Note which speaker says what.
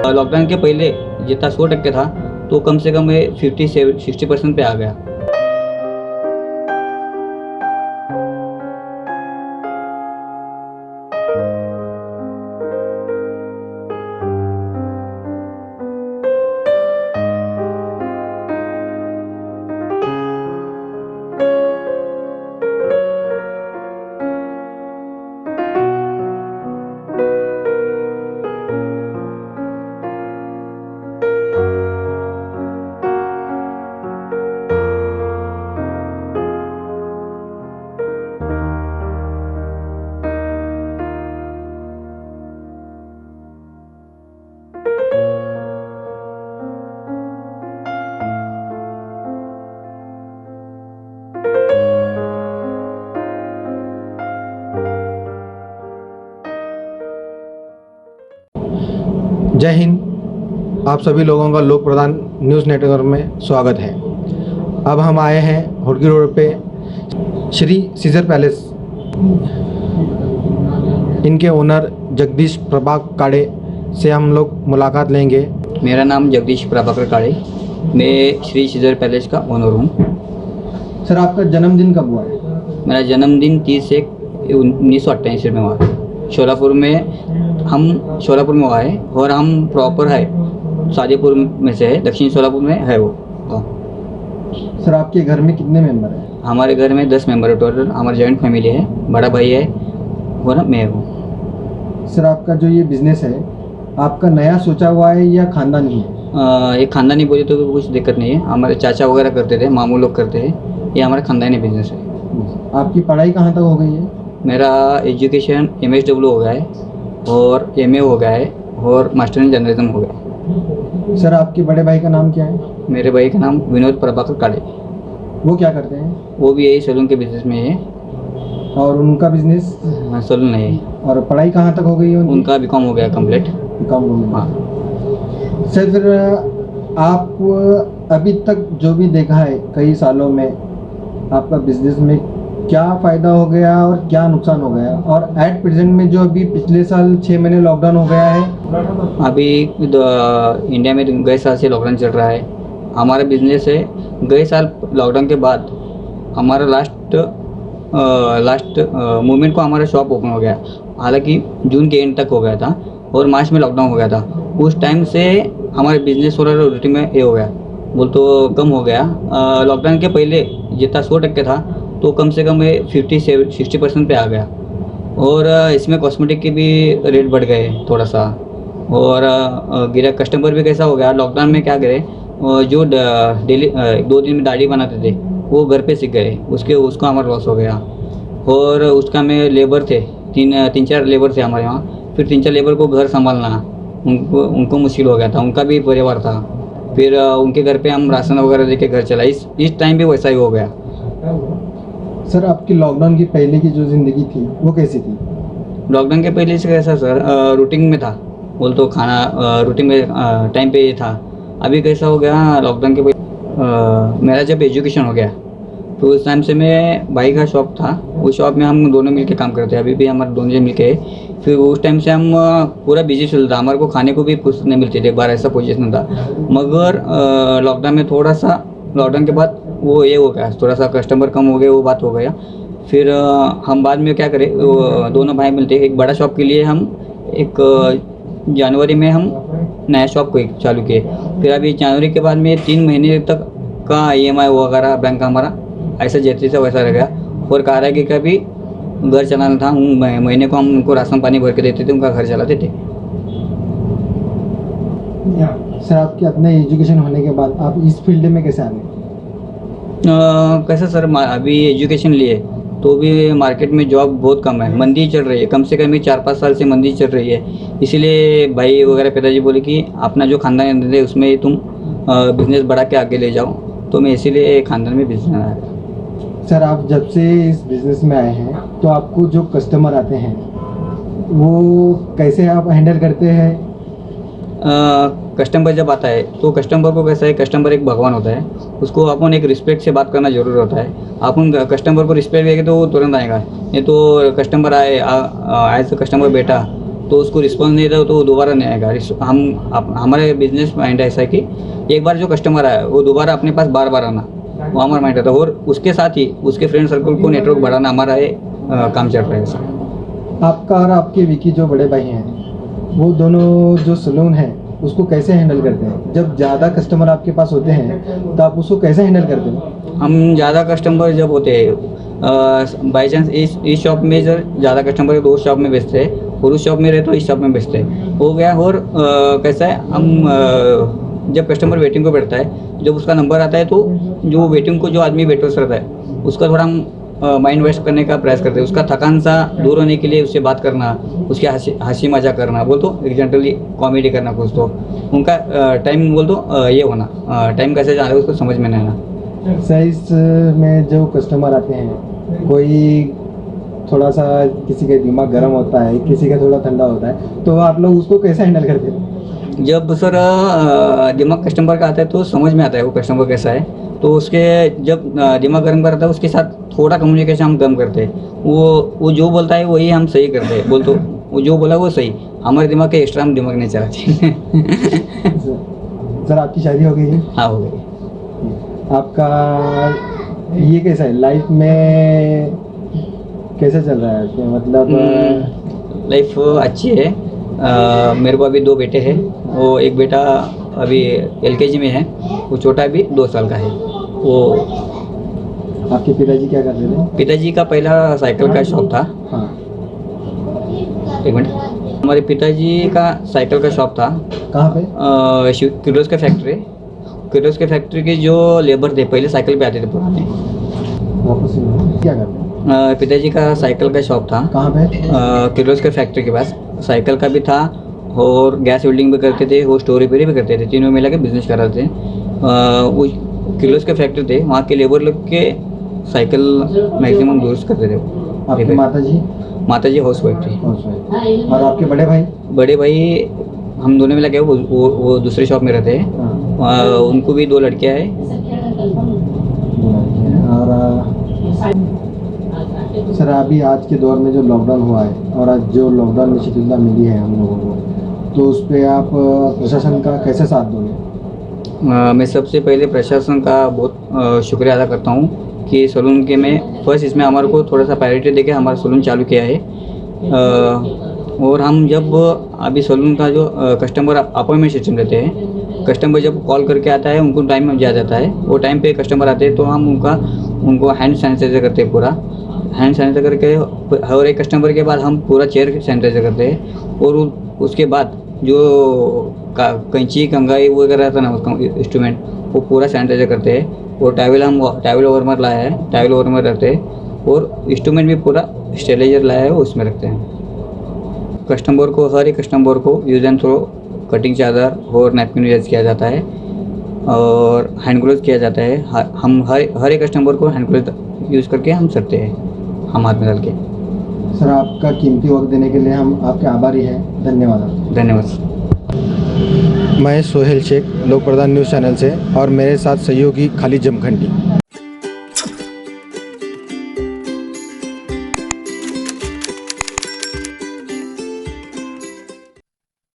Speaker 1: Lockdown के पहले जितना 100% था तो कम से कम 50-60% पे आ गया।
Speaker 2: जय हिंद। आप सभी लोगों का लोक प्रधान न्यूज़ नेटवर्क में स्वागत है। अब हम आए हैं हुडकी रोड पे श्री सीजर पैलेस। इनके ओनर जगदीश प्रभाकर काड़े से हम लोग मुलाकात लेंगे।
Speaker 1: मेरा नाम जगदीश प्रभाकर काड़े, मैं श्री सीजर पैलेस का ओनर हूँ।
Speaker 2: सर, आपका जन्मदिन कब हुआ है?
Speaker 1: मेरा जन्मदिन 30/1/1988 में हुआ है। शोलापुर में हुआ है और हम प्रॉपर है शादीपुर में से है, दक्षिण शोलापुर में है वो।
Speaker 2: सर, आपके घर में कितने मेंबर हैं?
Speaker 1: हमारे घर में 10 मेंबर है टोटल। हमारी जॉइंट फैमिली है, बड़ा भाई है और मैं हूँ।
Speaker 2: सर, आपका जो ये बिजनेस है आपका नया सोचा हुआ है या खानदानी है?
Speaker 1: एक खानदानी बोले तो कुछ दिक्कत नहीं है। हमारे चाचा वगैरह करते थे, मामू लोग करते हैं। ये हमारा खानदानी बिजनेस है।
Speaker 2: आपकी पढ़ाई कहाँ तक हो गई है?
Speaker 1: मेरा एजुकेशन MSW हो गया है और MA हो गया है और मास्टर इन जर्नलिज्म हो गया है।
Speaker 2: सर, आपके बड़े भाई का नाम क्या है?
Speaker 1: मेरे भाई का नाम विनोद प्रभाकर काड़े।
Speaker 2: वो क्या करते हैं?
Speaker 1: वो भी यही सैलून के बिजनेस में है।
Speaker 2: और उनका बिजनेस?
Speaker 1: सैलून नहीं है।
Speaker 2: और पढ़ाई कहाँ तक हो गई है
Speaker 1: उनका BCom हो गया कंप्लीट।
Speaker 2: BCom हो गया।
Speaker 1: हाँ।
Speaker 2: सर, फिर आप अभी तक जो भी देखा है कई सालों में आपका बिजनेस में क्या फ़ायदा हो गया और क्या नुकसान हो गया, और एट प्रेजेंट में जो अभी पिछले साल 6 महीने लॉकडाउन हो गया है,
Speaker 1: अभी इंडिया में गए साल से लॉकडाउन चल रहा है। हमारा बिजनेस है गए साल लॉकडाउन के बाद हमारा लास्ट मोमेंट को हमारा शॉप ओपन हो गया। हालांकि जून के एंड तक हो गया था और मार्च में लॉकडाउन हो गया था। उस टाइम से हमारे बिजनेस और रूटीन में ये हो गया बोल तो कम हो गया। लॉकडाउन के पहले जितना 100% था तो कम से कम 50-60% पे आ गया। और इसमें कॉस्मेटिक के भी रेट बढ़ गए थोड़ा सा। और गिरा कस्टमर भी कैसा हो गया लॉकडाउन में, क्या करे, जो डेली 2 दिन में दाढ़ी बनाते थे वो घर पे सीख गए, उसका हमारा लॉस हो गया। और उसका में लेबर थे, 3-4 लेबर थे हमारे वहाँ। फिर 3-4 लेबर को घर संभालना उनको मुश्किल हो गया था, उनका भी परिवार था। फिर उनके घर पे हम राशन वगैरह देके घर चला। इस टाइम भी वैसा ही हो गया।
Speaker 2: सर, आपकी लॉकडाउन की पहले की जो ज़िंदगी थी वो कैसी थी?
Speaker 1: लॉकडाउन के पहले से कैसा सर, रूटीन में था बोल तो खाना रूटीन में टाइम पे था। अभी कैसा हो गया लॉकडाउन के पहले मेरा जब एजुकेशन हो गया तो उस टाइम से मैं भाई का शॉप था, उस शॉप में हम दोनों मिलके काम करते हैं। अभी भी हमारे दोनों मिलके। फिर उस टाइम से हम पूरा बिजी चल था, हमारे को खाने को भी फुर्सत नहीं मिलती थी, एक बार ऐसा पोजीशन था। मगर लॉकडाउन में थोड़ा सा, लॉकडाउन के बाद वो ये हो गया, थोड़ा सा कस्टमर कम हो गए, वो बात हो गया। फिर हम बाद में क्या करें, दोनों भाई मिलते एक बड़ा शॉप के लिए हम जनवरी में हम नया शॉप को चालू किए। फिर अभी जनवरी के बाद में 3 महीने तक का EMI वगैरह बैंक का हमारा ऐसा जैसे से वैसा रह गया। और कह रहा है कि कभी घर चलाना था, महीने को हम उनको राशन पानी भर के देते थे, उनका घर चलाते थे।
Speaker 2: सर, आपके अपने एजुकेशन होने के बाद आप इस फील्ड में कैसे आ गए?
Speaker 1: कैसा सर, अभी एजुकेशन लिए तो भी मार्केट में जॉब बहुत कम है, मंदी चल रही है। कम से कम 4-5 साल से मंदी चल रही है। इसीलिए भाई वगैरह पिताजी बोले कि अपना जो खानदान है उसमें तुम बिजनेस बढ़ा के आगे ले जाओ, तो मैं इसीलिए खानदान में बिजनेस आया।
Speaker 2: सर, आप जब से इस बिज़नेस में आए हैं तो आपको जो कस्टमर आते हैं वो कैसे आप हैंडल करते हैं?
Speaker 1: कस्टमर जब आता है तो कस्टमर को कैसा है, कस्टमर एक भगवान होता है, उसको अपन एक रिस्पेक्ट से बात करना जरूर होता है। अपन कस्टमर को रिस्पेक्ट देंगे तो वो तुरंत आएगा। नहीं तो कस्टमर आए तो कस्टमर बैठा तो उसको रिस्पॉन्स नहीं दो तो वो दोबारा नहीं आएगा। हमारे बिजनेस माइंड ऐसा है कि एक बार जो कस्टमर आया वो दोबारा अपने पास बार बार आना, वो हमारा माइंड रहता है। और उसके साथ ही उसके फ्रेंड सर्कल को नेटवर्क बढ़ाना हमारा ये काम चल रहा है ऐसा।
Speaker 2: आपका और आपके विकी जो बड़े भाई हैं, वो दोनों जो सलून है उसको कैसे हैंडल करते हैं? जब ज़्यादा कस्टमर आपके पास होते हैं तो आप उसको कैसे हैंडल करते हो?
Speaker 1: हम ज़्यादा कस्टमर जब होते हैं बाई चांस इस शॉप में जब ज़्यादा कस्टमर है तो उस शॉप में बेचते हैं, और उस शॉप में रहे तो इस शॉप में बेचते हैं, हो गया। और कैसा है, हम जब कस्टमर वेटिंग को बैठता है, जब उसका नंबर आता है तो जो वेटिंग को जो आदमी वेटर्स रहता है उसका थोड़ा हम माइंड वेस्ट करने का प्रयास करते हैं। उसका थकान सा दूर होने के लिए उससे बात करना, उसकी हंसी मजाक करना, बोल तो जनरली कॉमेडी करना, कुछ तो उनका टाइम बोल तो ये होना, टाइम कैसे जा रहा है उसको समझ में नहीं आना।
Speaker 2: साइज में जो कस्टमर आते हैं, कोई थोड़ा सा किसी का दिमाग गर्म होता है, किसी का थोड़ा ठंडा होता है, तो आप लोग उसको कैसे हैंडल करते हैं?
Speaker 1: जब सर दिमाग कस्टमर का आता है तो समझ में आता है वो कस्टमर कैसा है, तो उसके जब दिमाग गर्म का रहता है उसके साथ थोड़ा कम्युनिकेशन हम कम करते हैं। वो जो बोलता है वही हम सही करते हैं, बोल तो वो जो बोला वो सही, हमारे दिमाग के एक्स्ट्रा हम दिमाग नहीं चलाते।
Speaker 2: सर आपकी शादी हो गई है?
Speaker 1: हाँ, हो गई।
Speaker 2: आपका ये कैसा है लाइफ में, कैसे चल रहा है? कि मतलब
Speaker 1: लाइफ अच्छी है। मेरे को अभी 2 बेटे हैं। वो एक बेटा अभी LKG में है, वो छोटा अभी 2 साल का है। वो
Speaker 2: आपके पिताजी क्या करते थे?
Speaker 1: पिताजी का पहला साइकिल का शॉप था।
Speaker 2: हाँ,
Speaker 1: एक मिनट। हमारे पिताजी का साइकिल का शॉप था।
Speaker 2: कहाँ पे?
Speaker 1: किर्लोस के फैक्ट्री, किर्लोस के फैक्ट्री के जो लेबर थे पहले साइकिल पे आते थे पुराने।
Speaker 2: वापस क्या करते हैं?
Speaker 1: पिताजी का साइकिल का शॉप था।
Speaker 2: कहाँ पे?
Speaker 1: किर्लोस के फैक्ट्री के पास साइकिल का भी था, और गैस वेल्डिंग भी करते थे, और स्टोर रिपेयर भी करते थे। तीनों मिला के बिजनेस कर रहे थे। वो किर्लोस के फैक्ट्री थे, वहाँ के लेबर लोग के साइकिल मैक्सिमम दुरुस्त करते थे।
Speaker 2: आपकी माताजी?
Speaker 1: माताजी हाउस वाइफ थी।
Speaker 2: और आपके बड़े भाई?
Speaker 1: बड़े भाई हम दोनों मिला के वो दूसरे शॉप में रहते हैं।
Speaker 2: हाँ।
Speaker 1: उनको भी 2 लड़कियां हैं।
Speaker 2: और सर अभी आज के दौर में जो लॉकडाउन हुआ है, और आज जो लॉकडाउन में शिथिलता मिली है हम लोगों को, तो उस पर आप प्रशासन का कैसे साथ दोगे?
Speaker 1: मैं सबसे पहले प्रशासन का बहुत शुक्रिया अदा करता हूँ कि सलून के में फर्स्ट इसमें हमारे को थोड़ा सा प्रायोरिटी देके हमारा सलून चालू किया है। और हम जब अभी सलून का जो कस्टमर अपॉइंटमेंट सिस्टम देते हैं, कस्टमर जब कॉल करके आता है उनको टाइम में दिया जाता है, वो टाइम पे कस्टमर आते हैं तो हम उनको हैंड सैनिटाइजर करते हैं। पूरा हैंड सैनिटाइजर करके हर एक कस्टमर के बाद हम पूरा चेयर सैनिटाइजर करते हैं। और उसके बाद जो कैंची कंघाई वगैरह रहता है ना, उसका इंस्ट्रूमेंट, वो पूरा सैनिटाइजर करते हैं। और टावल वार्मर लाया है, टावल वार्मर रखते हैं, और इंस्ट्रूमेंट भी पूरा स्टेरिलाइजर लाया है, उसमें रखते हैं। कस्टमर को, हर एक कस्टमर को यूज एंड थ्रो कटिंग चादर और नैपकिन यूज किया जाता है, और हैंड ग्लोव किया जाता है। हम हर एक कस्टमर को हैंड ग्लोव यूज़ करके हम सकते हैं, हम हाथ में डाल के।
Speaker 2: सर आपका कीमती वक्त देने के लिए हम आपके आभारी हैं। धन्यवाद।
Speaker 1: धन्यवाद।
Speaker 2: मैं सोहेल शेख, लोक प्रधान न्यूज़ चैनल से, और मेरे साथ सहयोगी खालिद जमखंडी।